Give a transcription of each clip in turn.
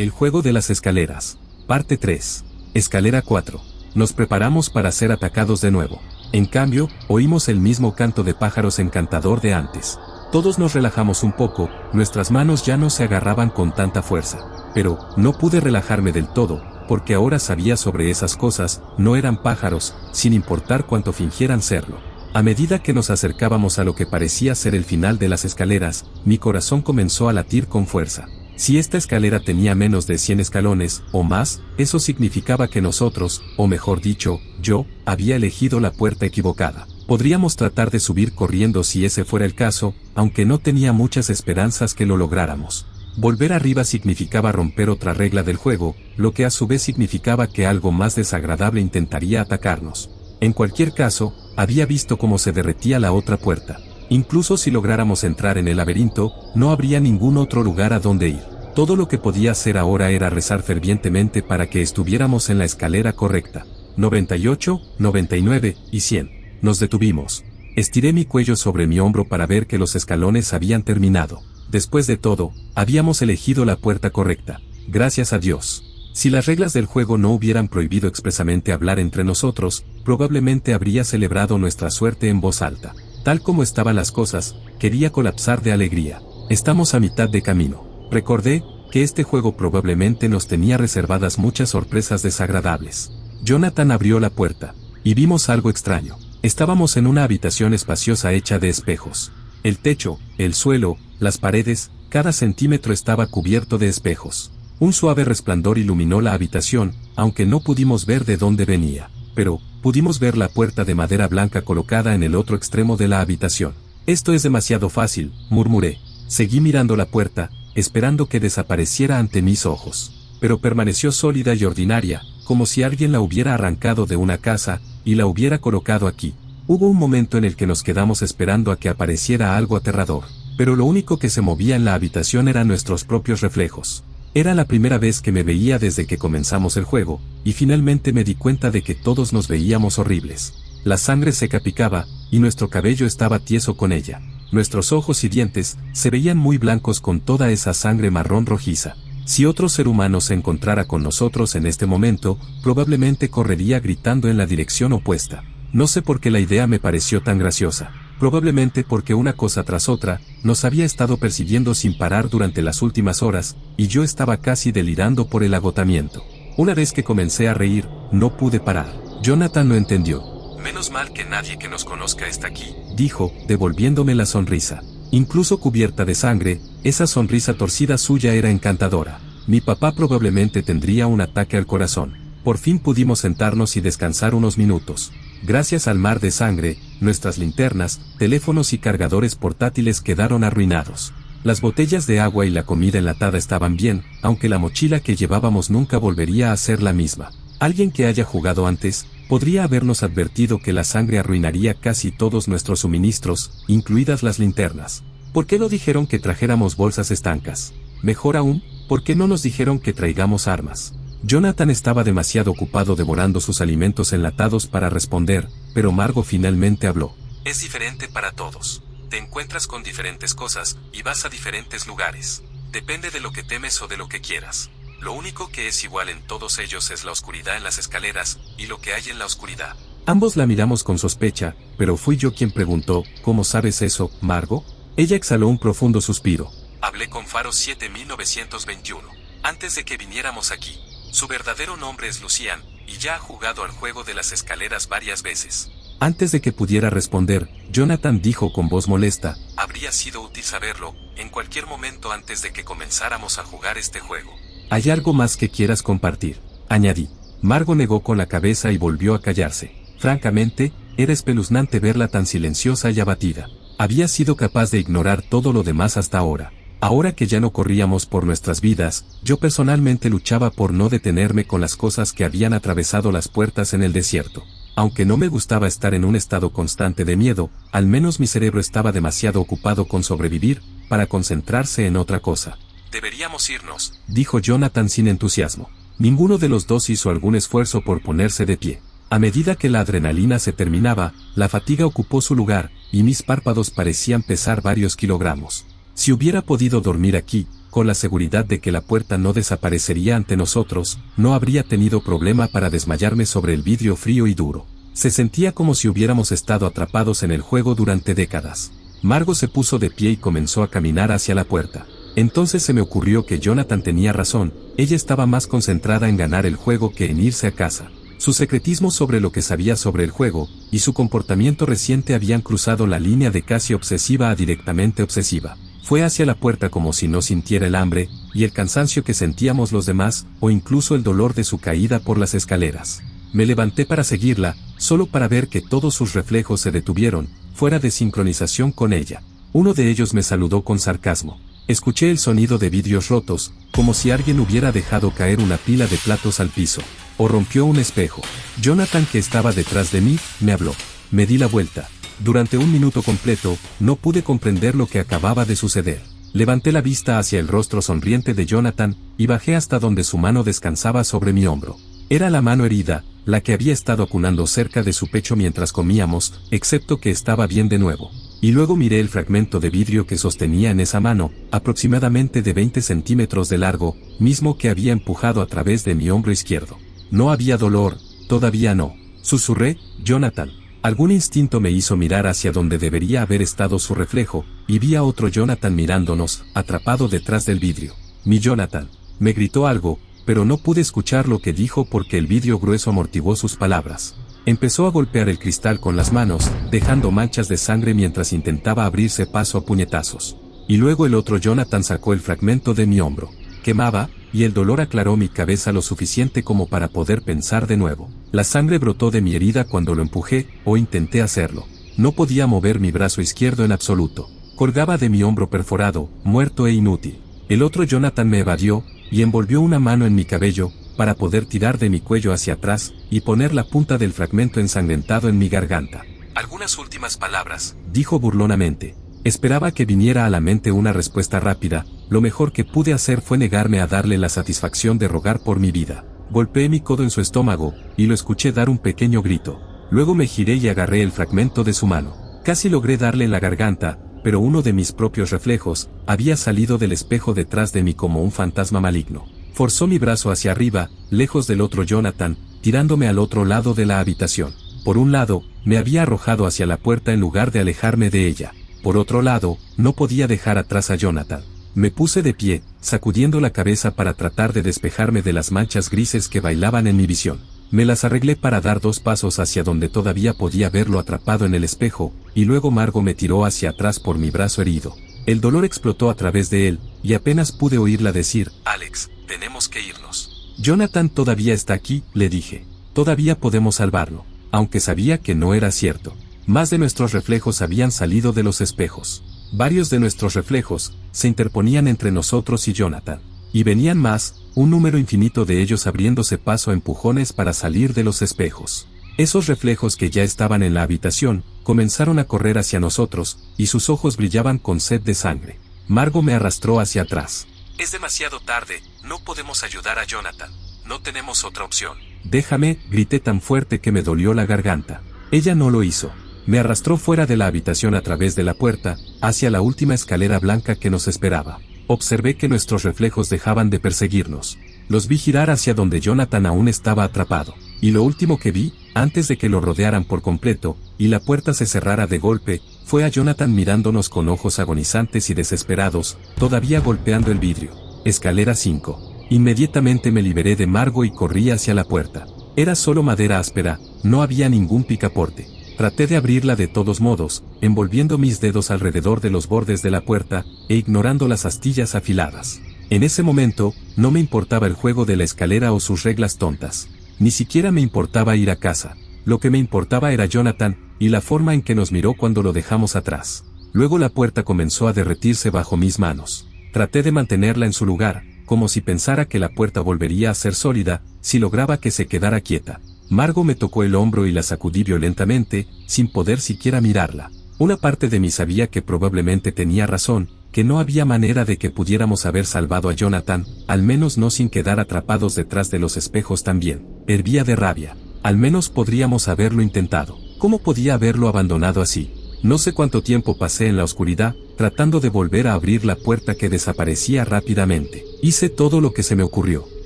El juego de las escaleras. Parte 3. Escalera 4. Nos preparamos para ser atacados de nuevo. En cambio, oímos el mismo canto de pájaros encantador de antes. Todos nos relajamos un poco, nuestras manos ya no se agarraban con tanta fuerza. Pero, no pude relajarme del todo, porque ahora sabía sobre esas cosas, no eran pájaros, sin importar cuánto fingieran serlo. A medida que nos acercábamos a lo que parecía ser el final de las escaleras, mi corazón comenzó a latir con fuerza. Si esta escalera tenía menos de 100 escalones, o más, eso significaba que nosotros, o mejor dicho, yo, había elegido la puerta equivocada. Podríamos tratar de subir corriendo si ese fuera el caso, aunque no tenía muchas esperanzas que lo lográramos. Volver arriba significaba romper otra regla del juego, lo que a su vez significaba que algo más desagradable intentaría atacarnos. En cualquier caso, había visto cómo se derretía la otra puerta. Incluso si lográramos entrar en el laberinto, no habría ningún otro lugar a donde ir. Todo lo que podía hacer ahora era rezar fervientemente para que estuviéramos en la escalera correcta. 98, 99 y 100. Nos detuvimos. Estiré mi cuello sobre mi hombro para ver que los escalones habían terminado. Después de todo, habíamos elegido la puerta correcta. Gracias a Dios. Si las reglas del juego no hubieran prohibido expresamente hablar entre nosotros, probablemente habría celebrado nuestra suerte en voz alta. Tal como estaban las cosas, quería colapsar de alegría. Estamos a mitad de camino. Recordé que este juego probablemente nos tenía reservadas muchas sorpresas desagradables. Jonathan abrió la puerta, y vimos algo extraño. Estábamos en una habitación espaciosa hecha de espejos. El techo, el suelo, las paredes, cada centímetro estaba cubierto de espejos. Un suave resplandor iluminó la habitación, aunque no pudimos ver de dónde venía. Pero, pudimos ver la puerta de madera blanca colocada en el otro extremo de la habitación. Esto es demasiado fácil, murmuré. Seguí mirando la puerta, esperando que desapareciera ante mis ojos. Pero permaneció sólida y ordinaria, como si alguien la hubiera arrancado de una casa, y la hubiera colocado aquí. Hubo un momento en el que nos quedamos esperando a que apareciera algo aterrador. Pero lo único que se movía en la habitación eran nuestros propios reflejos. Era la primera vez que me veía desde que comenzamos el juego, y finalmente me di cuenta de que todos nos veíamos horribles. La sangre seca picaba, y nuestro cabello estaba tieso con ella. Nuestros ojos y dientes se veían muy blancos con toda esa sangre marrón rojiza. Si otro ser humano se encontrara con nosotros en este momento, probablemente correría gritando en la dirección opuesta. No sé por qué la idea me pareció tan graciosa. Probablemente porque una cosa tras otra, nos había estado persiguiendo sin parar durante las últimas horas, y yo estaba casi delirando por el agotamiento. Una vez que comencé a reír, no pude parar. Jonathan lo entendió. Menos mal que nadie que nos conozca está aquí, dijo, devolviéndome la sonrisa. Incluso cubierta de sangre, esa sonrisa torcida suya era encantadora. Mi papá probablemente tendría un ataque al corazón. Por fin pudimos sentarnos y descansar unos minutos. Gracias al mar de sangre, nuestras linternas, teléfonos y cargadores portátiles quedaron arruinados. Las botellas de agua y la comida enlatada estaban bien, aunque la mochila que llevábamos nunca volvería a ser la misma. Alguien que haya jugado antes, podría habernos advertido que la sangre arruinaría casi todos nuestros suministros, incluidas las linternas. ¿Por qué no dijeron que trajéramos bolsas estancas? Mejor aún, ¿por qué no nos dijeron que traigamos armas? Jonathan estaba demasiado ocupado devorando sus alimentos enlatados para responder, pero Margo finalmente habló. Es diferente para todos. Te encuentras con diferentes cosas, y vas a diferentes lugares. Depende de lo que temes o de lo que quieras. Lo único que es igual en todos ellos es la oscuridad en las escaleras, y lo que hay en la oscuridad. Ambos la miramos con sospecha, pero fui yo quien preguntó, ¿cómo sabes eso, Margo? Ella exhaló un profundo suspiro. Hablé con Faro 7921, antes de que viniéramos aquí. Su verdadero nombre es Lucian, y ya ha jugado al juego de las escaleras varias veces. Antes de que pudiera responder, Jonathan dijo con voz molesta, habría sido útil saberlo, en cualquier momento antes de que comenzáramos a jugar este juego. ¿Hay algo más que quieras compartir? Añadí. Margo negó con la cabeza y volvió a callarse. Francamente, era espeluznante verla tan silenciosa y abatida. Había sido capaz de ignorar todo lo demás hasta ahora. Ahora que ya no corríamos por nuestras vidas, yo personalmente luchaba por no detenerme con las cosas que habían atravesado las puertas en el desierto. Aunque no me gustaba estar en un estado constante de miedo, al menos mi cerebro estaba demasiado ocupado con sobrevivir, para concentrarse en otra cosa. Deberíamos irnos, dijo Jonathan sin entusiasmo. Ninguno de los dos hizo algún esfuerzo por ponerse de pie. A medida que la adrenalina se terminaba, la fatiga ocupó su lugar, y mis párpados parecían pesar varios kilogramos. Si hubiera podido dormir aquí, con la seguridad de que la puerta no desaparecería ante nosotros, no habría tenido problema para desmayarme sobre el vidrio frío y duro. Se sentía como si hubiéramos estado atrapados en el juego durante décadas. Margo se puso de pie y comenzó a caminar hacia la puerta. Entonces se me ocurrió que Jonathan tenía razón, ella estaba más concentrada en ganar el juego que en irse a casa. Su secretismo sobre lo que sabía sobre el juego, y su comportamiento reciente habían cruzado la línea de casi obsesiva a directamente obsesiva. Fue hacia la puerta como si no sintiera el hambre, y el cansancio que sentíamos los demás, o incluso el dolor de su caída por las escaleras. Me levanté para seguirla, solo para ver que todos sus reflejos se detuvieron, fuera de sincronización con ella. Uno de ellos me saludó con sarcasmo. Escuché el sonido de vidrios rotos, como si alguien hubiera dejado caer una pila de platos al piso. O rompió un espejo. Jonathan, que estaba detrás de mí, me habló. Me di la vuelta. Durante un minuto completo, no pude comprender lo que acababa de suceder. Levanté la vista hacia el rostro sonriente de Jonathan, y bajé hasta donde su mano descansaba sobre mi hombro. Era la mano herida, la que había estado acunando cerca de su pecho mientras comíamos, excepto que estaba bien de nuevo. Y luego miré el fragmento de vidrio que sostenía en esa mano, aproximadamente de 20 centímetros de largo, mismo que había empujado a través de mi hombro izquierdo. No había dolor, todavía no. Susurré, Jonathan. Algún instinto me hizo mirar hacia donde debería haber estado su reflejo, y vi a otro Jonathan mirándonos, atrapado detrás del vidrio. Mi Jonathan. Me gritó algo, pero no pude escuchar lo que dijo porque el vidrio grueso amortiguó sus palabras. Empezó a golpear el cristal con las manos, dejando manchas de sangre mientras intentaba abrirse paso a puñetazos. Y luego el otro Jonathan sacó el fragmento de mi hombro. Quemaba, y el dolor aclaró mi cabeza lo suficiente como para poder pensar de nuevo. La sangre brotó de mi herida cuando lo empujé, o intenté hacerlo. No podía mover mi brazo izquierdo en absoluto. Colgaba de mi hombro perforado, muerto e inútil. El otro Jonathan me evadió, y envolvió una mano en mi cabello, para poder tirar de mi cuello hacia atrás, y poner la punta del fragmento ensangrentado en mi garganta. Algunas últimas palabras, dijo burlonamente. Esperaba que viniera a la mente una respuesta rápida, lo mejor que pude hacer fue negarme a darle la satisfacción de rogar por mi vida. Golpeé mi codo en su estómago, y lo escuché dar un pequeño grito. Luego me giré y agarré el fragmento de su mano. Casi logré darle en la garganta, pero uno de mis propios reflejos, había salido del espejo detrás de mí como un fantasma maligno. Forzó mi brazo hacia arriba, lejos del otro Jonathan, tirándome al otro lado de la habitación. Por un lado, me había arrojado hacia la puerta en lugar de alejarme de ella. Por otro lado, no podía dejar atrás a Jonathan. Me puse de pie, sacudiendo la cabeza para tratar de despejarme de las manchas grises que bailaban en mi visión. Me las arreglé para dar 2 pasos hacia donde todavía podía verlo atrapado en el espejo, y luego Margo me tiró hacia atrás por mi brazo herido. El dolor explotó a través de él, y apenas pude oírla decir, Alex, tenemos que irnos. Jonathan todavía está aquí, le dije. Todavía podemos salvarlo, aunque sabía que no era cierto. Más de nuestros reflejos habían salido de los espejos. Varios de nuestros reflejos se interponían entre nosotros y Jonathan. Y venían más, un número infinito de ellos abriéndose paso a empujones para salir de los espejos. Esos reflejos que ya estaban en la habitación, comenzaron a correr hacia nosotros, y sus ojos brillaban con sed de sangre. Margo me arrastró hacia atrás. Es demasiado tarde, no podemos ayudar a Jonathan. No tenemos otra opción. Déjame, grité tan fuerte que me dolió la garganta. Ella no lo hizo. Me arrastró fuera de la habitación a través de la puerta, hacia la última escalera blanca que nos esperaba. Observé que nuestros reflejos dejaban de perseguirnos. Los vi girar hacia donde Jonathan aún estaba atrapado. Y lo último que vi, antes de que lo rodearan por completo, y la puerta se cerrara de golpe, fue a Jonathan mirándonos con ojos agonizantes y desesperados, todavía golpeando el vidrio. Escalera 5. Inmediatamente me liberé de Margo y corrí hacia la puerta. Era solo madera áspera, no había ningún picaporte. Traté de abrirla de todos modos, envolviendo mis dedos alrededor de los bordes de la puerta, e ignorando las astillas afiladas. En ese momento, no me importaba el juego de la escalera o sus reglas tontas. Ni siquiera me importaba ir a casa. Lo que me importaba era Jonathan, y la forma en que nos miró cuando lo dejamos atrás. Luego la puerta comenzó a derretirse bajo mis manos. Traté de mantenerla en su lugar, como si pensara que la puerta volvería a ser sólida, si lograba que se quedara quieta. Margo me tocó el hombro y la sacudí violentamente, sin poder siquiera mirarla. Una parte de mí sabía que probablemente tenía razón, que no había manera de que pudiéramos haber salvado a Jonathan, al menos no sin quedar atrapados detrás de los espejos también. Hervía de rabia. Al menos podríamos haberlo intentado. ¿Cómo podía haberlo abandonado así? No sé cuánto tiempo pasé en la oscuridad, tratando de volver a abrir la puerta que desaparecía rápidamente. Hice todo lo que se me ocurrió.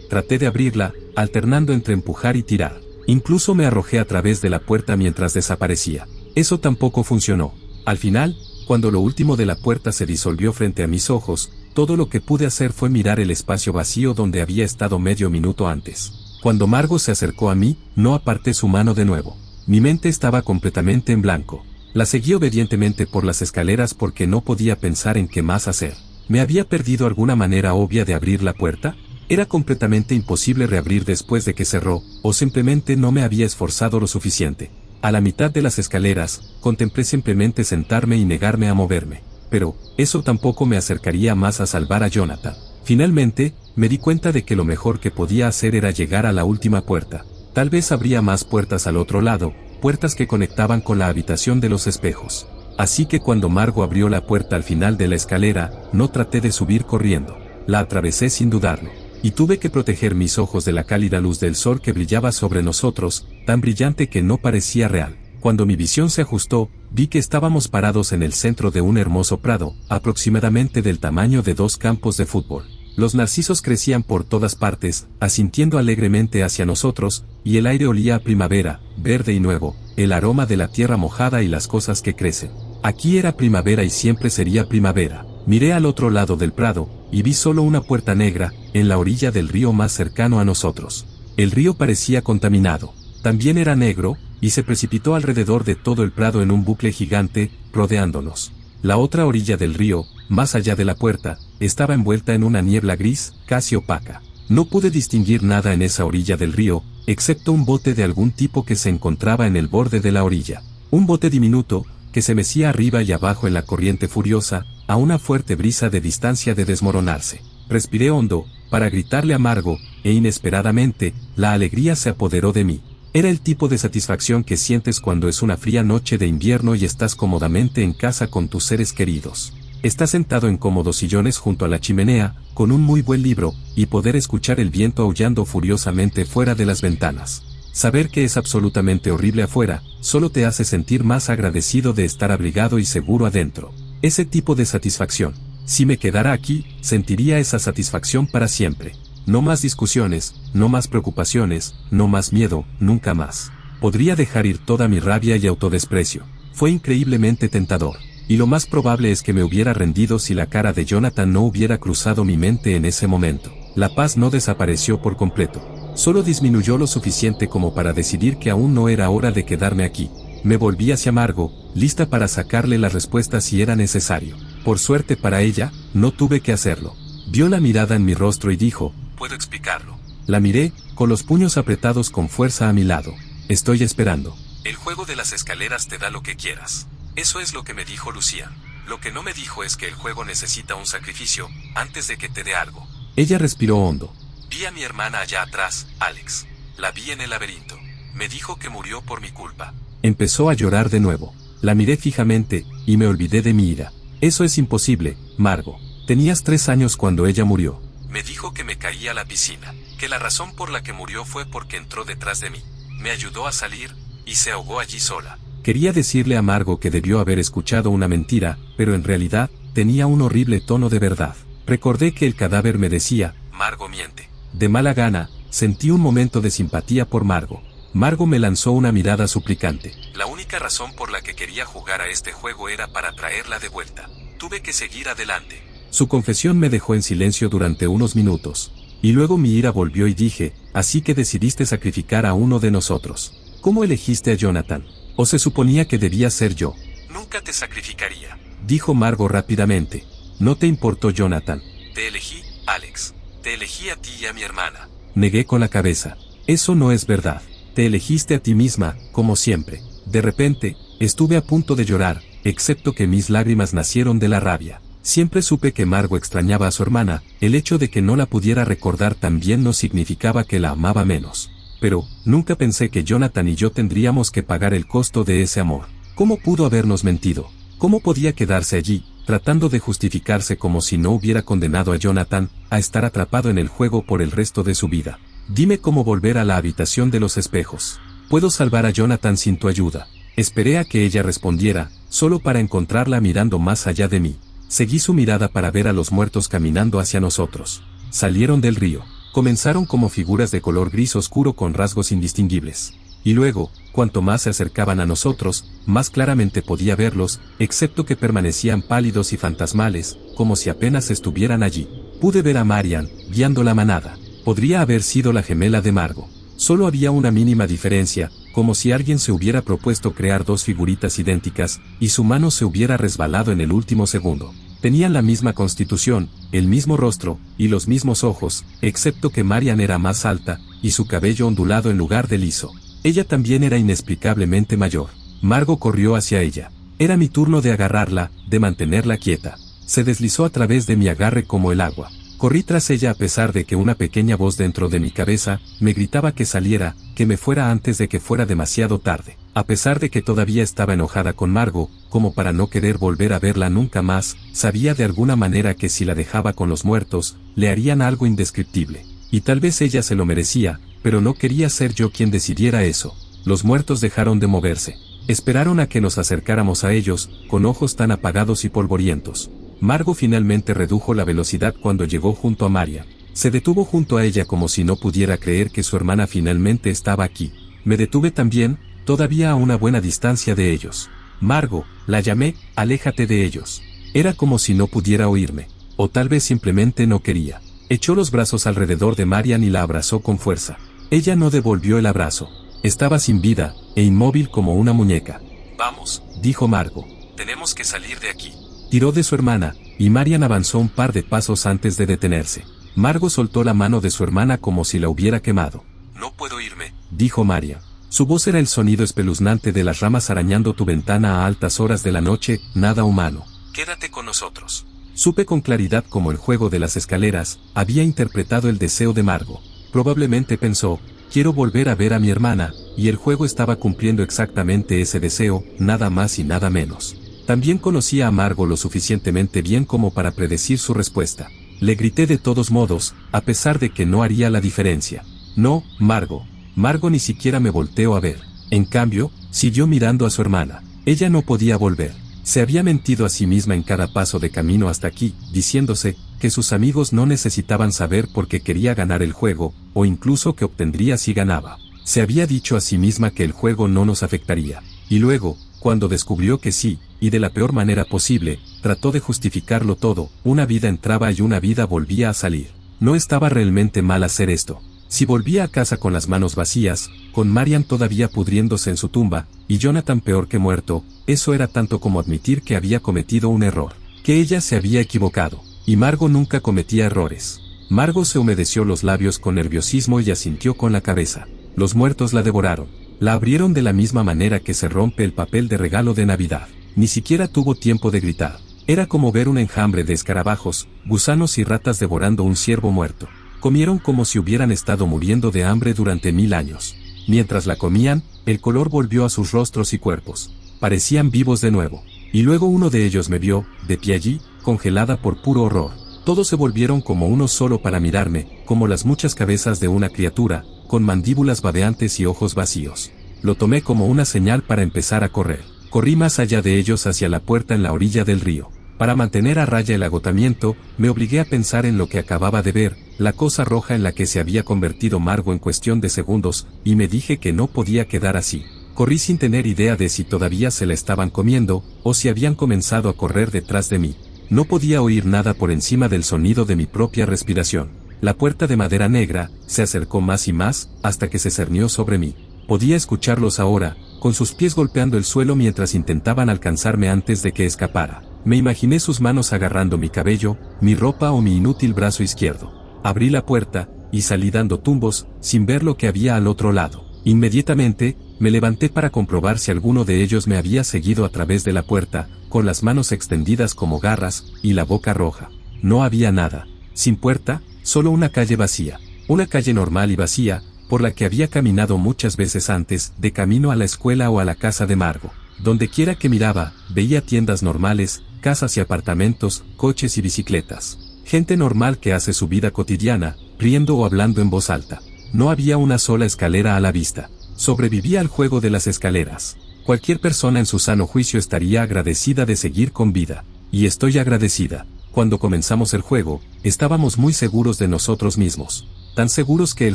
Traté de abrirla, alternando entre empujar y tirar. Incluso me arrojé a través de la puerta mientras desaparecía. Eso tampoco funcionó. Al final, cuando lo último de la puerta se disolvió frente a mis ojos, todo lo que pude hacer fue mirar el espacio vacío donde había estado medio minuto antes. Cuando Margot se acercó a mí, no aparté su mano de nuevo. Mi mente estaba completamente en blanco. La seguí obedientemente por las escaleras porque no podía pensar en qué más hacer. ¿Me había perdido alguna manera obvia de abrir la puerta? Era completamente imposible reabrir después de que cerró, o simplemente no me había esforzado lo suficiente. A la mitad de las escaleras, contemplé simplemente sentarme y negarme a moverme. Pero, eso tampoco me acercaría más a salvar a Jonathan. Finalmente, me di cuenta de que lo mejor que podía hacer era llegar a la última puerta. Tal vez habría más puertas al otro lado, puertas que conectaban con la habitación de los espejos. Así que cuando Margot abrió la puerta al final de la escalera, no traté de subir corriendo. La atravesé sin dudarlo. Y tuve que proteger mis ojos de la cálida luz del sol que brillaba sobre nosotros, tan brillante que no parecía real. Cuando mi visión se ajustó, vi que estábamos parados en el centro de un hermoso prado, aproximadamente del tamaño de 2 campos de fútbol. Los narcisos crecían por todas partes, asintiendo alegremente hacia nosotros, y el aire olía a primavera, verde y nuevo, el aroma de la tierra mojada y las cosas que crecen. Aquí era primavera y siempre sería primavera. Miré al otro lado del prado, y vi solo una puerta negra, en la orilla del río más cercano a nosotros. El río parecía contaminado. También era negro, y se precipitó alrededor de todo el prado en un bucle gigante, rodeándonos. La otra orilla del río, más allá de la puerta, estaba envuelta en una niebla gris, casi opaca. No pude distinguir nada en esa orilla del río, excepto un bote de algún tipo que se encontraba en el borde de la orilla. Un bote diminuto, que se mecía arriba y abajo en la corriente furiosa, a una fuerte brisa de distancia de desmoronarse. Respiré hondo, para gritarle a Margot, e inesperadamente, la alegría se apoderó de mí. Era el tipo de satisfacción que sientes cuando es una fría noche de invierno y estás cómodamente en casa con tus seres queridos. Estás sentado en cómodos sillones junto a la chimenea, con un muy buen libro, y poder escuchar el viento aullando furiosamente fuera de las ventanas. Saber que es absolutamente horrible afuera, solo te hace sentir más agradecido de estar abrigado y seguro adentro. Ese tipo de satisfacción. Si me quedara aquí, sentiría esa satisfacción para siempre. No más discusiones, no más preocupaciones, no más miedo, nunca más. Podría dejar ir toda mi rabia y autodesprecio. Fue increíblemente tentador. Y lo más probable es que me hubiera rendido si la cara de Jonathan no hubiera cruzado mi mente en ese momento. La paz no desapareció por completo. Solo disminuyó lo suficiente como para decidir que aún no era hora de quedarme aquí. Me volví hacia Margot, lista para sacarle la respuesta si era necesario. Por suerte para ella, no tuve que hacerlo. Vio la mirada en mi rostro y dijo, «¿Puedo explicarlo?» La miré, con los puños apretados con fuerza a mi lado. «Estoy esperando. El juego de las escaleras te da lo que quieras». Eso es lo que me dijo Lucía. Lo que no me dijo es que el juego necesita un sacrificio, antes de que te dé algo. Ella respiró hondo. «Vi a mi hermana allá atrás, Alex. La vi en el laberinto. Me dijo que murió por mi culpa». Empezó a llorar de nuevo. La miré fijamente, y me olvidé de mi ira. «Eso es imposible, Margot. Tenías 3 años cuando ella murió». Me dijo que me caí a la piscina, que la razón por la que murió fue porque entró detrás de mí. Me ayudó a salir, y se ahogó allí sola. Quería decirle a Margot que debió haber escuchado una mentira, pero en realidad, tenía un horrible tono de verdad. Recordé que el cadáver me decía, «Margot miente». De mala gana, sentí un momento de simpatía por Margot. Margot me lanzó una mirada suplicante. La única razón por la que quería jugar a este juego era para traerla de vuelta. Tuve que seguir adelante. Su confesión me dejó en silencio durante unos minutos. Y luego mi ira volvió y dije, «Así que decidiste sacrificar a uno de nosotros. ¿Cómo elegiste a Jonathan? ¿O se suponía que debía ser yo?» «Nunca te sacrificaría», dijo Margot rápidamente. «No te importó Jonathan. Te elegí, Alex. Te elegí a ti y a mi hermana». Negué con la cabeza. «Eso no es verdad. Te elegiste a ti misma, como siempre». De repente, estuve a punto de llorar, excepto que mis lágrimas nacieron de la rabia. Siempre supe que Margot extrañaba a su hermana, el hecho de que no la pudiera recordar también no significaba que la amaba menos. Pero, nunca pensé que Jonathan y yo tendríamos que pagar el costo de ese amor. ¿Cómo pudo habernos mentido? ¿Cómo podía quedarse allí, tratando de justificarse como si no hubiera condenado a Jonathan, a estar atrapado en el juego por el resto de su vida? Dime cómo volver a la habitación de los espejos. Puedo salvar a Jonathan sin tu ayuda. Esperé a que ella respondiera, solo para encontrarla mirando más allá de mí. Seguí su mirada para ver a los muertos caminando hacia nosotros. Salieron del río. Comenzaron como figuras de color gris oscuro con rasgos indistinguibles. Y luego, cuanto más se acercaban a nosotros, más claramente podía verlos, excepto que permanecían pálidos y fantasmales, como si apenas estuvieran allí. Pude ver a Marian, guiando la manada. Podría haber sido la gemela de Margo. Solo había una mínima diferencia, como si alguien se hubiera propuesto crear dos figuritas idénticas, y su mano se hubiera resbalado en el último segundo. Tenían la misma constitución, el mismo rostro, y los mismos ojos, excepto que Marian era más alta, y su cabello ondulado en lugar de liso. Ella también era inexplicablemente mayor. Margo corrió hacia ella. Era mi turno de agarrarla, de mantenerla quieta. Se deslizó a través de mi agarre como el agua. Corrí tras ella a pesar de que una pequeña voz dentro de mi cabeza me gritaba que saliera, que me fuera antes de que fuera demasiado tarde. A pesar de que todavía estaba enojada con Margo, como para no querer volver a verla nunca más, sabía de alguna manera que si la dejaba con los muertos, le harían algo indescriptible. Y tal vez ella se lo merecía, pero no quería ser yo quien decidiera eso. Los muertos dejaron de moverse. Esperaron a que nos acercáramos a ellos, con ojos tan apagados y polvorientos. Margo finalmente redujo la velocidad cuando llegó junto a Marian. Se detuvo junto a ella como si no pudiera creer que su hermana finalmente estaba aquí. Me detuve también, todavía a una buena distancia de ellos. Margo, la llamé, aléjate de ellos. Era como si no pudiera oírme. O tal vez simplemente no quería. Echó los brazos alrededor de Marian y la abrazó con fuerza. Ella no devolvió el abrazo. Estaba sin vida, e inmóvil como una muñeca. Vamos, dijo Margo. Tenemos que salir de aquí. Tiró de su hermana, y Marian avanzó un par de pasos antes de detenerse. Margo soltó la mano de su hermana como si la hubiera quemado. No puedo irme, dijo Marian. Su voz era el sonido espeluznante de las ramas arañando tu ventana a altas horas de la noche, nada humano. Quédate con nosotros. Supe con claridad cómo el juego de las escaleras había interpretado el deseo de Margo. Probablemente pensó, quiero volver a ver a mi hermana, y el juego estaba cumpliendo exactamente ese deseo, nada más y nada menos. También conocía a Margo lo suficientemente bien como para predecir su respuesta. Le grité de todos modos, a pesar de que no haría la diferencia. No, Margo. Margo ni siquiera me volteó a ver. En cambio, siguió mirando a su hermana. Ella no podía volver. Se había mentido a sí misma en cada paso de camino hasta aquí, diciéndose que sus amigos no necesitaban saber por qué quería ganar el juego, o incluso que obtendría si ganaba. Se había dicho a sí misma que el juego no nos afectaría. Y luego, cuando descubrió que sí, y de la peor manera posible, trató de justificarlo todo, una vida entraba y una vida volvía a salir. No estaba realmente mal hacer esto. Si volvía a casa con las manos vacías, con Marian todavía pudriéndose en su tumba, y Jonathan peor que muerto, eso era tanto como admitir que había cometido un error, que ella se había equivocado, y Margo nunca cometía errores. Margo se humedeció los labios con nerviosismo y asintió con la cabeza. Los muertos la devoraron. La abrieron de la misma manera que se rompe el papel de regalo de Navidad. Ni siquiera tuvo tiempo de gritar. Era como ver un enjambre de escarabajos, gusanos y ratas devorando un ciervo muerto. Comieron como si hubieran estado muriendo de hambre durante 1000 años. Mientras la comían, el color volvió a sus rostros y cuerpos. Parecían vivos de nuevo. Y luego uno de ellos me vio, de pie allí, congelada por puro horror. Todos se volvieron como uno solo para mirarme, como las muchas cabezas de una criatura, con mandíbulas babeantes y ojos vacíos. Lo tomé como una señal para empezar a correr. Corrí más allá de ellos hacia la puerta en la orilla del río. Para mantener a raya el agotamiento, me obligué a pensar en lo que acababa de ver, la cosa roja en la que se había convertido Margo en cuestión de segundos, y me dije que no podía quedar así. Corrí sin tener idea de si todavía se la estaban comiendo, o si habían comenzado a correr detrás de mí. No podía oír nada por encima del sonido de mi propia respiración. La puerta de madera negra se acercó más y más, hasta que se cernió sobre mí. Podía escucharlos ahora, con sus pies golpeando el suelo mientras intentaban alcanzarme antes de que escapara. Me imaginé sus manos agarrando mi cabello, mi ropa o mi inútil brazo izquierdo. Abrí la puerta, y salí dando tumbos, sin ver lo que había al otro lado. Inmediatamente, me levanté para comprobar si alguno de ellos me había seguido a través de la puerta, con las manos extendidas como garras, y la boca roja. No había nada. Sin puerta, solo una calle vacía. Una calle normal y vacía, por la que había caminado muchas veces antes, de camino a la escuela o a la casa de Margo. Donde quiera que miraba, veía tiendas normales, casas y apartamentos, coches y bicicletas. Gente normal que hace su vida cotidiana, riendo o hablando en voz alta. No había una sola escalera a la vista. Sobrevivía al juego de las escaleras. Cualquier persona en su sano juicio estaría agradecida de seguir con vida. Y estoy agradecida. Cuando comenzamos el juego, estábamos muy seguros de nosotros mismos. Tan seguros que el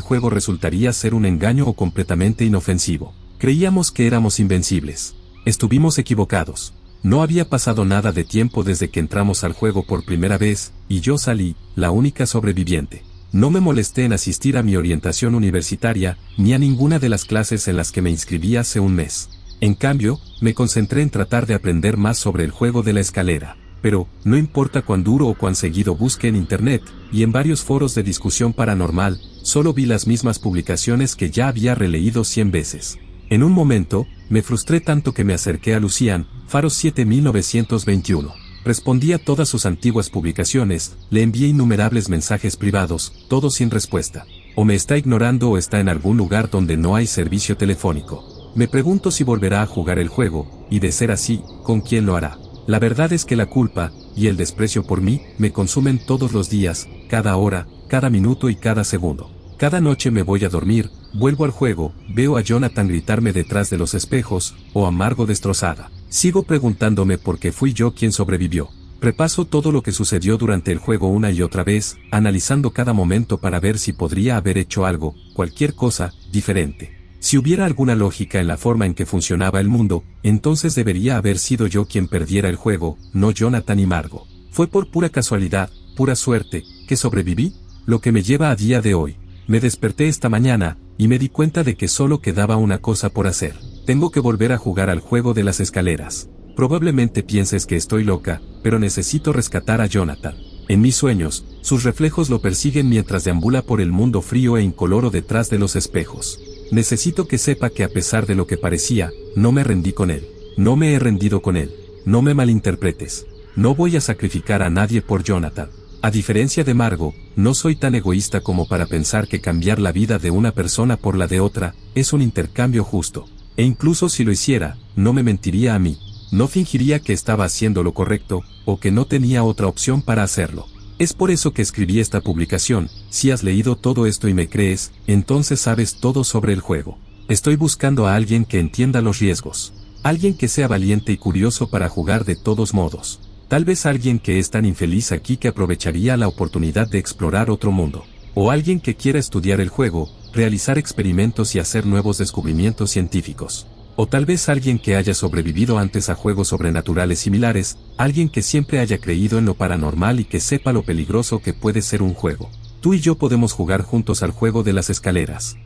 juego resultaría ser un engaño o completamente inofensivo. Creíamos que éramos invencibles. Estuvimos equivocados. No había pasado nada de tiempo desde que entramos al juego por primera vez, y yo salí, la única sobreviviente. No me molesté en asistir a mi orientación universitaria, ni a ninguna de las clases en las que me inscribí hace un mes. En cambio, me concentré en tratar de aprender más sobre el juego de la escalera. Pero, no importa cuán duro o cuán seguido busque en internet, y en varios foros de discusión paranormal, solo vi las mismas publicaciones que ya había releído 100 veces. En un momento, me frustré tanto que me acerqué a Lucian, Faro 7921. Respondí a todas sus antiguas publicaciones, le envié innumerables mensajes privados, todos sin respuesta. O me está ignorando o está en algún lugar donde no hay servicio telefónico. Me pregunto si volverá a jugar el juego, y de ser así, ¿con quién lo hará? La verdad es que la culpa, y el desprecio por mí, me consumen todos los días, cada hora, cada minuto y cada segundo. Cada noche me voy a dormir, vuelvo al juego, veo a Jonathan gritarme detrás de los espejos, o a Margo destrozada. Sigo preguntándome por qué fui yo quien sobrevivió. Repaso todo lo que sucedió durante el juego una y otra vez, analizando cada momento para ver si podría haber hecho algo, cualquier cosa, diferente. Si hubiera alguna lógica en la forma en que funcionaba el mundo, entonces debería haber sido yo quien perdiera el juego, no Jonathan y Margo. Fue por pura casualidad, pura suerte, que sobreviví, lo que me lleva a día de hoy. Me desperté esta mañana, y me di cuenta de que solo quedaba una cosa por hacer. Tengo que volver a jugar al juego de las escaleras. Probablemente pienses que estoy loca, pero necesito rescatar a Jonathan. En mis sueños, sus reflejos lo persiguen mientras deambula por el mundo frío e incoloro detrás de los espejos. Necesito que sepa que a pesar de lo que parecía, no me rendí con él. No me he rendido con él. No me malinterpretes. No voy a sacrificar a nadie por Jonathan. A diferencia de Margo, no soy tan egoísta como para pensar que cambiar la vida de una persona por la de otra, es un intercambio justo. E incluso si lo hiciera, no me mentiría a mí. No fingiría que estaba haciendo lo correcto, o que no tenía otra opción para hacerlo. Es por eso que escribí esta publicación. Si has leído todo esto y me crees, entonces sabes todo sobre el juego. Estoy buscando a alguien que entienda los riesgos. Alguien que sea valiente y curioso para jugar de todos modos. Tal vez alguien que es tan infeliz aquí que aprovecharía la oportunidad de explorar otro mundo. O alguien que quiera estudiar el juego, realizar experimentos y hacer nuevos descubrimientos científicos. O tal vez alguien que haya sobrevivido antes a juegos sobrenaturales similares, alguien que siempre haya creído en lo paranormal y que sepa lo peligroso que puede ser un juego. Tú y yo podemos jugar juntos al juego de las escaleras.